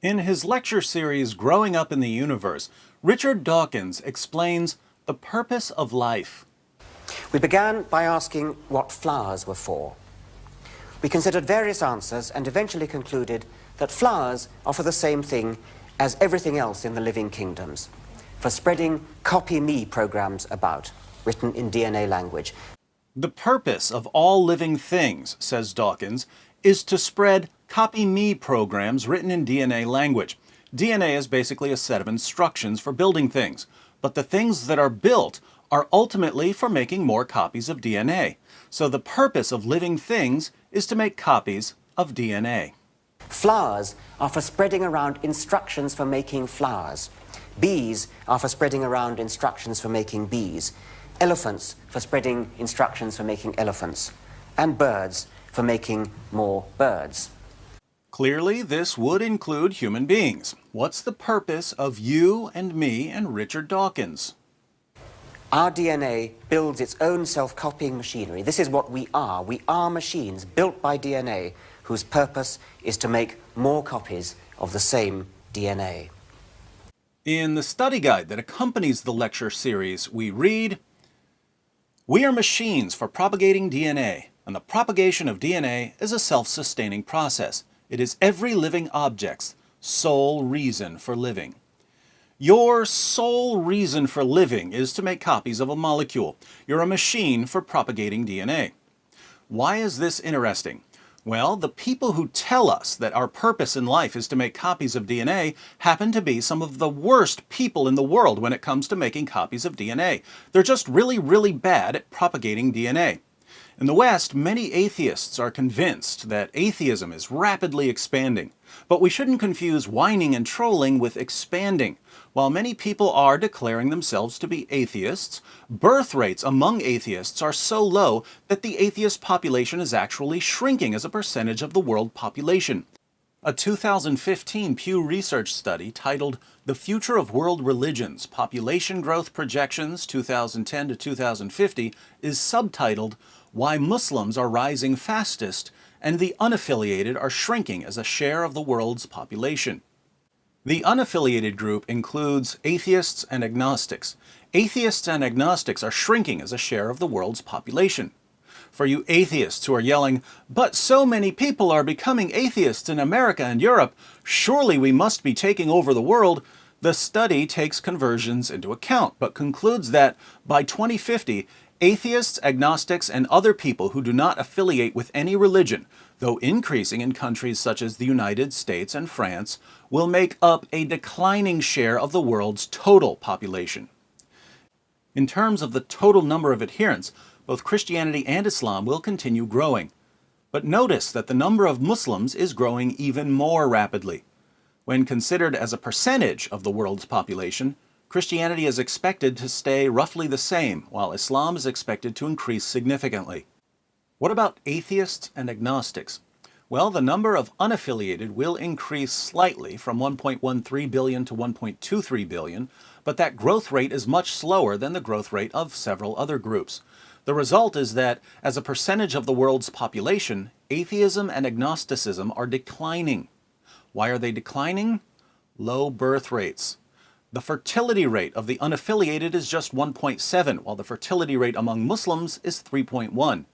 In his lecture series, Growing Up in the Universe, Richard Dawkins explains the purpose of life. We began by asking what flowers were for. We considered various answers and eventually concluded that flowers are for the same thing as everything else in the living kingdoms, for spreading copy-me programs about, written in DNA language. The purpose of all living things, says Dawkins, is to spread copy-me programs written in DNA language. DNA is basically a set of instructions for building things, but the things that are built are ultimately for making more copies of DNA. So the purpose of living things is to make copies of DNA. Flowers are for spreading around instructions for making flowers. Bees are for spreading around instructions for making bees. Elephants for spreading instructions for making elephants. And birds for making more birds. Clearly, this would include human beings. What's the purpose of you and me and Richard Dawkins? Our DNA builds its own self-copying machinery. This is what we are. We are machines built by DNA whose purpose is to make more copies of the same DNA. In the study guide that accompanies the lecture series, we read, "We are machines for propagating DNA, and the propagation of DNA is a self-sustaining process. It is every living object's sole reason for living." Your sole reason for living is to make copies of a molecule. You're a machine for propagating DNA. Why is this interesting? Well, the people who tell us that our purpose in life is to make copies of DNA happen to be some of the worst people in the world when it comes to making copies of DNA. They're just really, really bad at propagating DNA. In the West, many atheists are convinced that atheism is rapidly expanding. But we shouldn't confuse whining and trolling with expanding. While many people are declaring themselves to be atheists, birth rates among atheists are so low that the atheist population is actually shrinking as a percentage of the world population. A 2015 Pew Research study titled The Future of World Religions, Population Growth Projections 2010 to 2050 is subtitled Why Muslims Are Rising Fastest and the Unaffiliated Are Shrinking as a Share of the World's Population. The unaffiliated group includes atheists and agnostics. Atheists and agnostics are shrinking as a share of the world's population. For you atheists who are yelling, "But so many people are becoming atheists in America and Europe, surely we must be taking over the world," the study takes conversions into account, but concludes that by 2050, atheists, agnostics, and other people who do not affiliate with any religion, though increasing in countries such as the United States and France, will make up a declining share of the world's total population. In terms of the total number of adherents, both Christianity and Islam will continue growing. But notice that the number of Muslims is growing even more rapidly. When considered as a percentage of the world's population, Christianity is expected to stay roughly the same, while Islam is expected to increase significantly. What about atheists and agnostics? Well, the number of unaffiliated will increase slightly from 1.13 billion to 1.23 billion, but that growth rate is much slower than the growth rate of several other groups. The result is that, as a percentage of the world's population, atheism and agnosticism are declining. Why are they declining? Low birth rates. The fertility rate of the unaffiliated is just 1.7, while the fertility rate among Muslims is 3.1.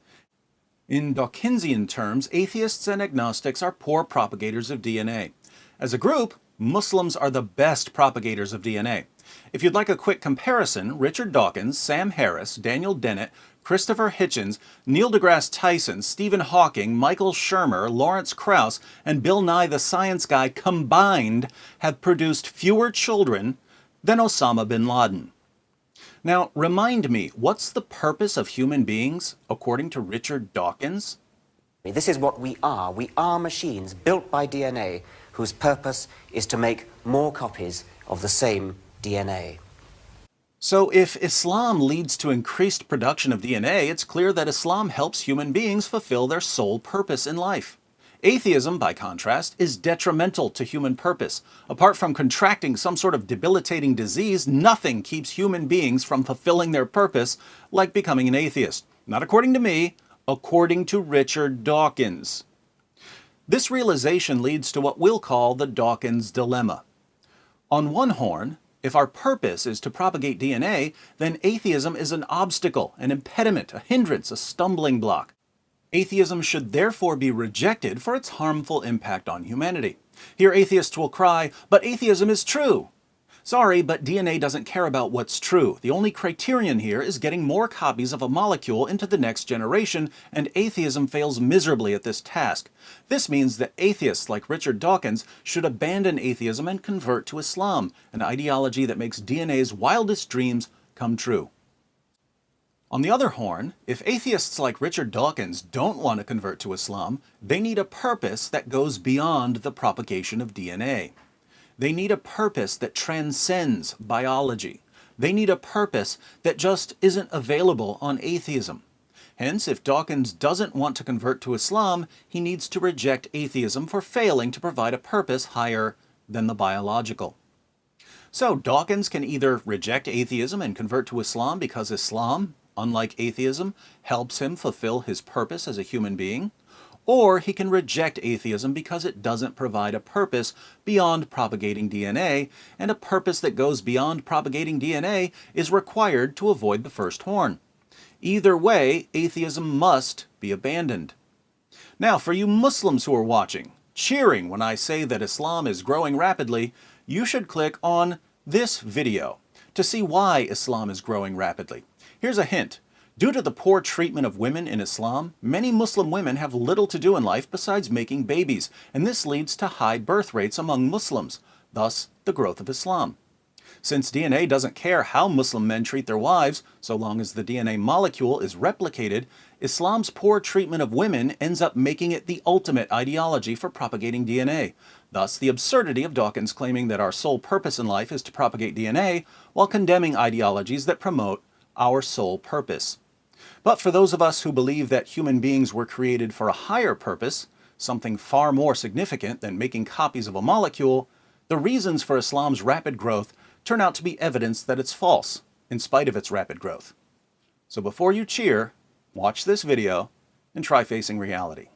In Dawkinsian terms, atheists and agnostics are poor propagators of DNA. As a group, Muslims are the best propagators of DNA. If you'd like a quick comparison, Richard Dawkins, Sam Harris, Daniel Dennett, Christopher Hitchens, Neil deGrasse Tyson, Stephen Hawking, Michael Shermer, Lawrence Krauss, and Bill Nye the Science Guy combined have produced fewer children than Osama bin Laden. Now, remind me, what's the purpose of human beings, according to Richard Dawkins? This is what we are. We are machines built by DNA whose purpose is to make more copies of the same DNA. So if Islam leads to increased production of DNA, it's clear that Islam helps human beings fulfill their sole purpose in life. Atheism, by contrast, is detrimental to human purpose. Apart from contracting some sort of debilitating disease, nothing keeps human beings from fulfilling their purpose, like becoming an atheist. Not according to me, according to Richard Dawkins. This realization leads to what we'll call the Dawkins dilemma. On one horn, if our purpose is to propagate DNA, then atheism is an obstacle, an impediment, a hindrance, a stumbling block. Atheism should therefore be rejected for its harmful impact on humanity. Here atheists will cry, "But atheism is true!" Sorry, but DNA doesn't care about what's true. The only criterion here is getting more copies of a molecule into the next generation, and atheism fails miserably at this task. This means that atheists like Richard Dawkins should abandon atheism and convert to Islam, an ideology that makes DNA's wildest dreams come true. On the other horn, if atheists like Richard Dawkins don't want to convert to Islam, they need a purpose that goes beyond the propagation of DNA. They need a purpose that transcends biology. They need a purpose that just isn't available on atheism. Hence, if Dawkins doesn't want to convert to Islam, he needs to reject atheism for failing to provide a purpose higher than the biological. So Dawkins can either reject atheism and convert to Islam because Islam, unlike atheism, helps him fulfill his purpose as a human being, or he can reject atheism because it doesn't provide a purpose beyond propagating DNA, and a purpose that goes beyond propagating DNA is required to avoid the first horn. Either way, atheism must be abandoned. Now, for you Muslims who are watching, cheering when I say that Islam is growing rapidly, you should click on this video to see why Islam is growing rapidly. Here's a hint. Due to the poor treatment of women in Islam, many Muslim women have little to do in life besides making babies, and this leads to high birth rates among Muslims, thus the growth of Islam. Since DNA doesn't care how Muslim men treat their wives, so long as the DNA molecule is replicated, Islam's poor treatment of women ends up making it the ultimate ideology for propagating DNA. Thus, the absurdity of Dawkins claiming that our sole purpose in life is to propagate DNA, while condemning ideologies that promote our sole purpose. But for those of us who believe that human beings were created for a higher purpose, something far more significant than making copies of a molecule, the reasons for Islam's rapid growth turn out to be evidence that it's false, in spite of its rapid growth. So before you cheer, watch this video and try facing reality.